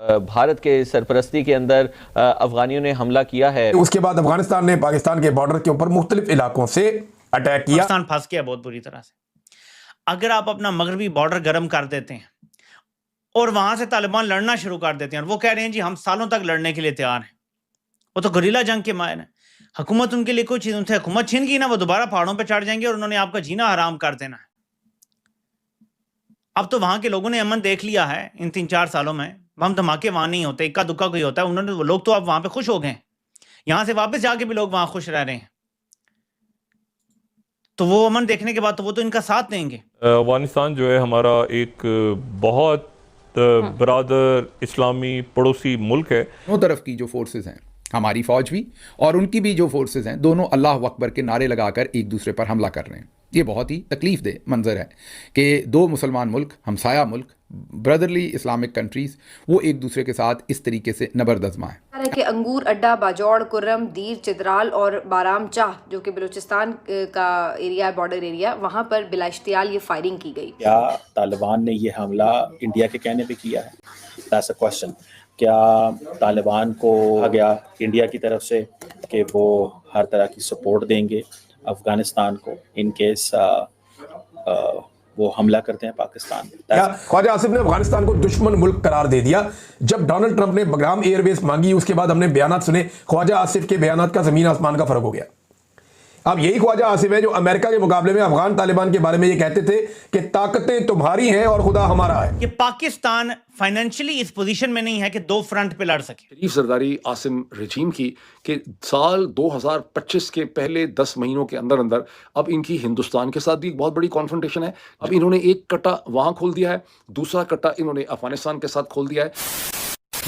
भारत के सरपरस्ती के अंदर अफगानियों ने हमला किया है। उसके बाद अफगानिस्तान ने पाकिस्तान के बॉर्डर के ऊपर मुख्तलिफ इलाकों से अटैक किया। पाकिस्तान फंस गया बहुत बुरी तरह से। अगर आप अपना मगरबी बॉर्डर गर्म कर देते हैं और वहां से तालिबान लड़ना शुरू कर देते हैं, और वो कह रहे हैं जी हम सालों तक लड़ने के लिए तैयार हैं, वो तो गुरिल्ला जंग के माहिर हैं। हुकूमत उनके लिए कोई चीज, उनसे हुकूमत छीन गई ना, वो दोबारा पहाड़ों पर चढ़ जाएंगे और उन्होंने आपका जीना हराम कर देना है। अब तो वहां के लोगों ने अमन देख लिया है इन 3-4 सालों में। हम धमाके वहां नहीं होते, इक्का दुक्का कोई होता है। उन्होंने, वो लोग तो अब वहां पे खुश हो गए, यहां से वापस जाके भी लोग वहां खुश रह रहे हैं। तो वो अमन देखने के बाद तो वो तो इनका साथ देंगे। अफगानिस्तान जो है हमारा एक बहुत बरादर इस्लामी पड़ोसी मुल्क है। दोनों तरफ की जो फोर्सेस हैं, हमारी फौज भी और उनकी भी जो फोर्सेस हैं, दोनों अल्लाह अकबर के नारे लगाकर एक दूसरे पर हमला कर रहे हैं। ये बहुत ही तकलीफ दे मंजर है कि दो मुसलमान मुल्क, हमसाया मुल्क, ब्रदरली इस्लामिक कंट्रीज, वो एक दूसरे के साथ इस तरीके से नबरदज़मा है। कि अंगूर अड्डा, बाजौड़, कुर्रम, दीर, चित्राल और बाराम चाह जो कि बलूचिस्तान का एरिया, बॉर्डर एरिया, वहाँ पर बिलाइश्तियाल ये फायरिंग की गई। क्या तालिबान ने ये हमला इंडिया के कहने पे किया है? That's a question. क्या तालिबान को कहा गया इंडिया की तरफ से कि वो हर तरह की सपोर्ट देंगे अफगानिस्तान को इन केस वो हमला करते हैं पाकिस्तान? ख्वाजा आसिफ ने अफगानिस्तान को दुश्मन मुल्क करार दे दिया। जब डोनाल्ड ट्रंप ने बगराम एयरबेस मांगी, उसके बाद हमने बयानात सुने, ख्वाजा आसिफ के बयानात का जमीन आसमान का फर्क हो गया। अब यही ख्वाजा आसिफ है जो अमेरिका के मुकाबले में अफगान तालिबान के बारे में ये कहते थे कि ताकतें तुम्हारी हैं और खुदा हमारा है। कि पाकिस्तान फाइनेंशियली इस पोजीशन में नहीं है कि दो फ्रंट पे लड़ सके। शरीफ जरदारी आसिम रजीम की कि साल 2025 के पहले 10 महीनों के अंदर अंदर अब इनकी हिंदुस्तान के साथ भी एक बहुत बड़ी कॉन्फ्रंटेशन है। अब इन्होंने एक कट्टा वहां खोल दिया है, दूसरा कट्टा इन्होंने अफगानिस्तान के साथ खोल दिया है।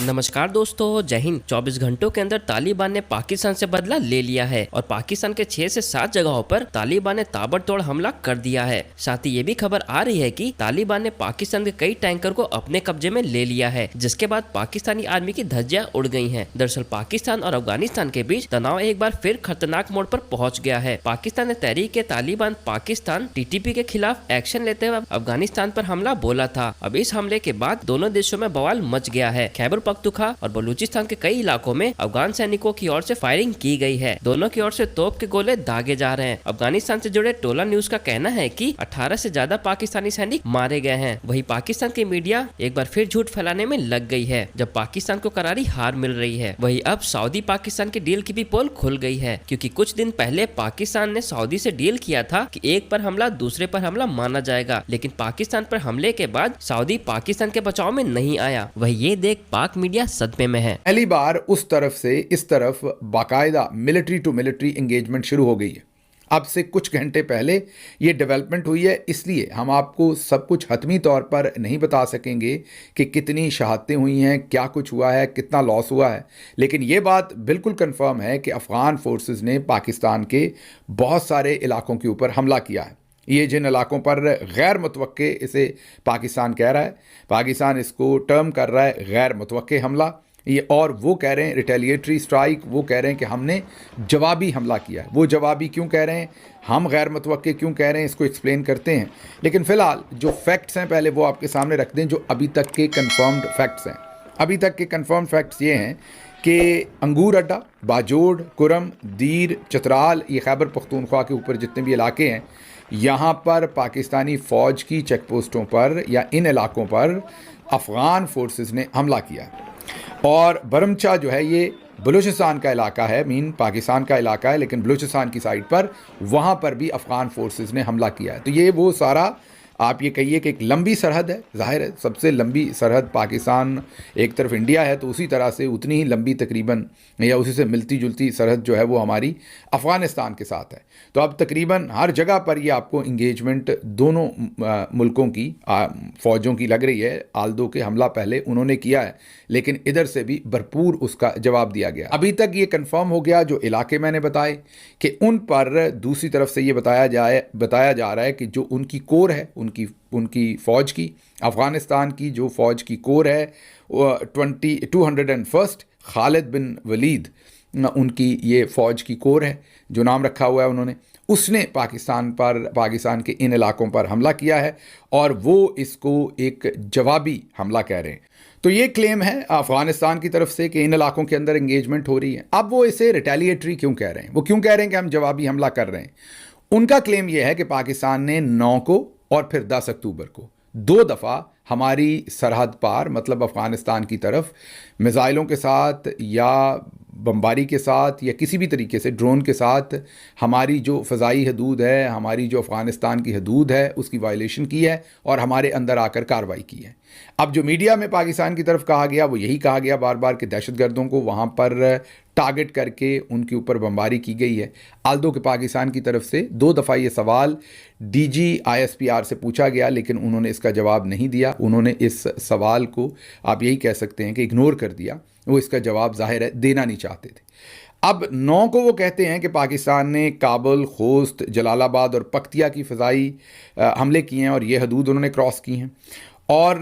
नमस्कार दोस्तों, जय हिंद। 24 घंटों के अंदर तालिबान ने पाकिस्तान से बदला ले लिया है और पाकिस्तान के 6 से 7 जगहों पर तालिबान ने ताबड़तोड़ हमला कर दिया है। साथ ही ये भी खबर आ रही है कि तालिबान ने पाकिस्तान के कई टैंकर को अपने कब्जे में ले लिया है, जिसके बाद पाकिस्तानी आर्मी की धज्जियां उड़ गई हैं। दरअसल पाकिस्तान और अफगानिस्तान के बीच तनाव एक बार फिर खतरनाक मोड़ पर पहुंच गया है। पाकिस्तान ने तहरीक तालिबान पाकिस्तान TTP के खिलाफ एक्शन लेते हुए अफगानिस्तान पर हमला बोला था। अब इस हमले के बाद दोनों देशों में बवाल मच गया है। खैबर पख्तूनख्वा और बलूचिस्तान के कई इलाकों में अफगान सैनिकों की ओर से फायरिंग की गई है। दोनों की ओर से तोप के गोले दागे जा रहे हैं। अफगानिस्तान से जुड़े टोला न्यूज का कहना है कि 18 से ज्यादा पाकिस्तानी सैनिक मारे गए हैं। वहीं पाकिस्तान की मीडिया एक बार फिर झूठ फैलाने में लग गई है, जब पाकिस्तान को करारी हार मिल रही है। वहीं अब सऊदी पाकिस्तान की डील की भी पोल खुल गई है, क्योंकि कुछ दिन पहले पाकिस्तान ने सऊदी से डील किया था कि एक पर हमला दूसरे पर हमला माना जाएगा, लेकिन पाकिस्तान पर हमले के बाद सऊदी पाकिस्तान के बचाव में नहीं आया। वही ये देख पाक मीडिया सदमे में है। पहली बार उस तरफ से इस तरफ बाकायदा मिलिट्री टू मिलिट्री एंगेजमेंट शुरू हो गई है। अब से कुछ घंटे पहले ये डेवलपमेंट हुई है, इसलिए हम आपको सब कुछ हतमी तौर पर नहीं बता सकेंगे कि कितनी शहादतें हुई हैं, क्या कुछ हुआ है, कितना लॉस हुआ है। लेकिन ये बात बिल्कुल कंफर्म है कि अफ़गान फोर्सेस ने पाकिस्तान के बहुत सारे इलाकों के ऊपर हमला किया है। ये जिन इलाकों पर गैर मुतवक्के इसे पाकिस्तान कह रहा है, पाकिस्तान इसको टर्म कर रहा है गैर मुतवक्के हमला, ये, और वो कह रहे हैं रिटेलिएटरी स्ट्राइक, वो कह रहे हैं कि हमने जवाबी हमला किया है। वो जवाबी क्यों कह रहे हैं, हम गैर मुतवक्के क्यों कह रहे हैं, इसको एक्सप्लेन करते हैं। लेकिन फ़िलहाल जो फैक्ट्स हैं पहले वो आपके सामने रख दें, जो अभी तक के कन्फर्म्ड फैक्ट्स हैं। अभी तक के कन्फर्म्ड फैक्ट्स ये हैं कि अंगूर अड्डा, बाजोड़, कुरम, दीर, चित्राल, ये खैबर पख्तूनख्वा के ऊपर जितने भी इलाके हैं, यहाँ पर पाकिस्तानी फ़ौज की चेक पोस्टों पर या इन इलाकों पर अफ़गान फोर्सेस ने हमला किया। और बरमचा जो है ये बलूचिस्तान का इलाका है, मीन पाकिस्तान का इलाका है, लेकिन बलूचिस्तान की साइड पर वहाँ पर भी अफ़गान फोर्सेस ने हमला किया है। तो ये वो सारा आप ये कहिए कि एक लंबी सरहद है, ज़ाहिर है सबसे लंबी सरहद पाकिस्तान एक तरफ इंडिया है, तो उसी तरह से उतनी ही लंबी तकरीबन या उसी से मिलती जुलती सरहद जो है वो हमारी अफ़गानिस्तान के साथ है। तो अब तकरीबन हर जगह पर ये आपको इंगेजमेंट दोनों मुल्कों की फ़ौजों की लग रही है। आल्दो के हमला पहले उन्होंने किया है, लेकिन इधर से भी भरपूर उसका जवाब दिया गया। अभी तक ये कन्फर्म हो गया जो इलाके मैंने बताए कि उन पर दूसरी तरफ से ये बताया जा रहा है कि जो उनकी कोर है, उनकी फ़ौज की, अफ़गानिस्तान की जो फ़ौज की कोर है 201st खालिद बिन वलीद, उनकी ये फ़ौज की कोर है जो नाम रखा हुआ है उन्होंने, उसने पाकिस्तान के इन इलाकों पर हमला किया है और वो इसको एक जवाबी हमला कह रहे हैं। तो ये क्लेम है अफगानिस्तान की तरफ से कि इन इलाकों के अंदर एंगेजमेंट हो रही है। अब वो इसे रिटेलिएटरी क्यों कह रहे हैं? वो क्यों कह रहे हैं कि हम जवाबी हमला कर रहे हैं? उनका क्लेम यह है कि पाकिस्तान ने 9 को और फिर 10 अक्टूबर को 2 दफ़ा हमारी सरहद पार, मतलब अफ़गानिस्तान की तरफ, मिसाइलों के साथ या बमबारी के साथ या किसी भी तरीके से ड्रोन के साथ हमारी जो फ़ज़ाई हदूद है, हमारी जो अफ़गानिस्तान की हदूद है, उसकी वायलेशन की है और हमारे अंदर आकर कार्रवाई की है। अब जो मीडिया में पाकिस्तान की तरफ कहा गया वो यही कहा गया बार बार कि दहशतगर्दों को वहाँ पर टारगेट करके उनके ऊपर बमबारी की गई है। आल्दो के पाकिस्तान की तरफ से 2 दफ़ा ये सवाल DG ISPR से पूछा गया, लेकिन उन्होंने इसका जवाब नहीं दिया। उन्होंने इस सवाल को आप यही कह सकते हैं कि इग्नोर कर दिया। वो इसका जवाब ज़ाहिर है देना नहीं चाहते थे। अब 9 को वो कहते हैं कि पाकिस्तान ने काबुल, खोस्त, जलालाबाद और पक्तिया की फ़ज़ाई हमले किए हैं और ये हदूद उन्होंने क्रॉस की हैं। और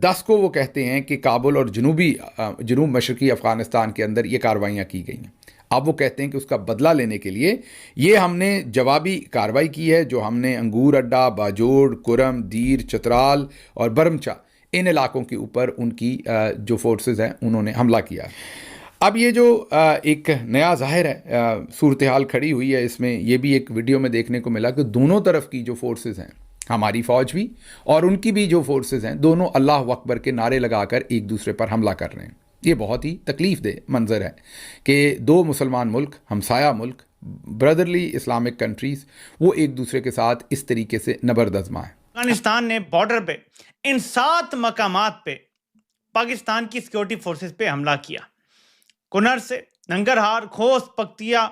10 को वो कहते हैं कि काबुल और जनूब मशरक़ी अफ़गानिस्तान के अंदर ये कार्रवाइयाँ की गई हैं। अब वो कहते हैं कि उसका बदला लेने के लिए ये हमने जवाबी कार्रवाई की है, जो हमने अंगूर अड्डा, बाजोड़, कुरम, दीर, चतराल और बरमचा, इन इलाकों के ऊपर उनकी जो फोर्सेस हैं उन्होंने हमला किया है। अब ये जो एक नया ज़ाहिर है सूरत हाल खड़ी हुई है, इसमें ये भी एक वीडियो में देखने को मिला कि दोनों तरफ की जो फोर्सेस हैं, हमारी फ़ौज भी और उनकी भी जो फोर्सेस हैं, दोनों अल्लाह अकबर के नारे लगाकर एक दूसरे पर हमला कर रहे हैं। ये बहुत ही तकलीफ़ दे मंज़र है कि 2 मुसलमान मुल्क, हमसाया मुल्क, ब्रदरली इस्लामिक कंट्रीज़, वो एक दूसरे के साथ इस तरीके से नबरदज़मा है। अफगानिस्तान ने बॉर्डर पे इन 7 मकामात पे पाकिस्तान की सिक्योरिटी फोर्सेस पे हमला किया। कुनर से नंगरहार, खोस्त, पक्तिया,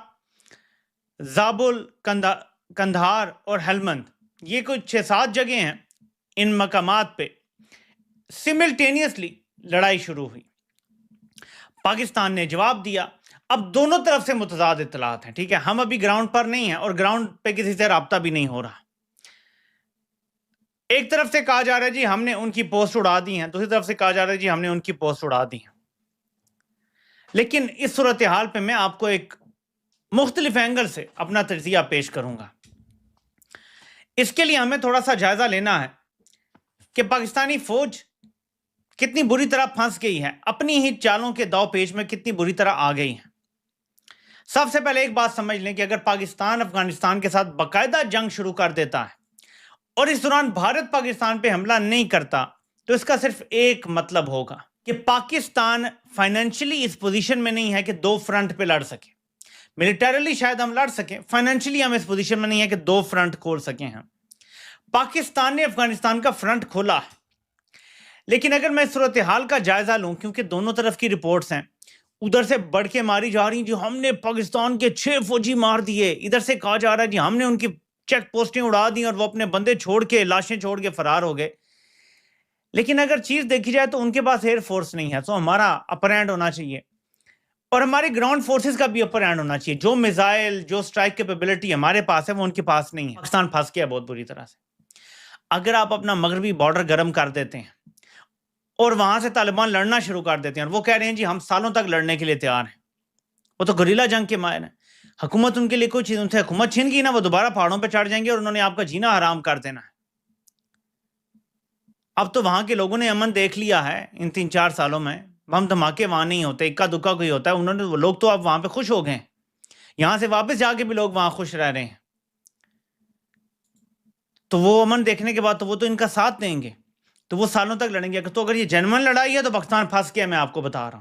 जाबुल, कंधार और हेलमंद, ये कुछ 6-7 जगह हैं। इन मकामात पे सिमिल्टेनियसली लड़ाई शुरू हुई। पाकिस्तान ने जवाब दिया। अब दोनों तरफ से मुतज़ाद इत्तलात हैं, ठीक है। हम अभी ग्राउंड पर नहीं हैं और ग्राउंड पे किसी से राब्ता भी नहीं हो रहा। एक तरफ से कहा जा रहा है जी हमने उनकी पोस्ट उड़ा दी हैं, दूसरी तरफ से कहा जा रहा है जी हमने उनकी पोस्ट उड़ा दी हैं। लेकिन इस सूरत हाल पे मैं आपको एक मुख्तलिफ एंगल से अपना तजिया पेश करूंगा। इसके लिए हमें थोड़ा सा जायजा लेना है कि पाकिस्तानी फौज कितनी बुरी तरह फंस गई है, अपनी ही चालों के दाव पेच में कितनी बुरी तरह आ गई है। सबसे पहले एक बात समझ लें कि अगर पाकिस्तान अफगानिस्तान के साथ बाकायदा जंग शुरू कर देता है और इस दौरान भारत पाकिस्तान पे हमला नहीं करता, तो इसका सिर्फ एक मतलब होगा कि पाकिस्तान फाइनेंशियली इस पोजीशन में नहीं है कि 2 फ्रंट पे लड़ सके। मिलिटरीली शायद हम लड़ सकें, फाइनेंशियली हम इस पोजीशन में नहीं है कि 2 फ्रंट खोल सकें हम। पाकिस्तान ने अफगानिस्तान का फ्रंट खोला है, लेकिन अगर मैं सूरत हाल का जायजा लूं, क्योंकि दोनों तरफ की रिपोर्ट्स हैं, उधर से बढ़ के मारी जा रही जो हमने पाकिस्तान के 6 फौजी मार दिए, इधर से कहा जा रहा है जी हमने उनकी चेक पोस्टें उड़ा दी और वो अपने बंदे छोड़ के, लाशें छोड़ के फरार हो गए। लेकिन अगर चीज देखी जाए तो उनके पास एयर फोर्स नहीं है, तो हमारा अपर हैंड होना चाहिए और हमारी ग्राउंड फोर्सेस का भी अपर हैंड होना चाहिए। जो मिसाइल, जो स्ट्राइक कैपेबिलिटी हमारे पास है वो उनके पास नहीं है। पाकिस्तान फंस गया बहुत बुरी तरह से। अगर आप अपना मगरबी बॉर्डर गर्म कर देते हैं और वहां से तालिबान लड़ना शुरू कर देते हैं और वो कह रहे हैं जी हम सालों तक लड़ने के लिए तैयार हैं, वो तो गुरिल्ला जंग के माहिर हैं। हुकूमत उनके लिए कोई चीज, उनसे हुकूमत छीन गई ना, वो दोबारा पहाड़ों पे चढ़ जाएंगे और उन्होंने आपका जीना हराम कर देना है। अब तो वहां के लोगों ने अमन देख लिया है इन 3-4 सालों में। बम धमाके वहां नहीं होते, इक्का दुक्का कोई होता है। उन्होंने, वो लोग तो अब वहां पे खुश हो गए, यहां से वापस जाके भी लोग वहां खुश रह रहे हैं। तो वो अमन देखने के बाद तो वो तो इनका साथ देंगे, तो वो सालों तक लड़ेंगे। तो अगर ये जेन्युइन लड़ाई है तो पाकिस्तान फंस गया, मैं आपको बता रहा हूं।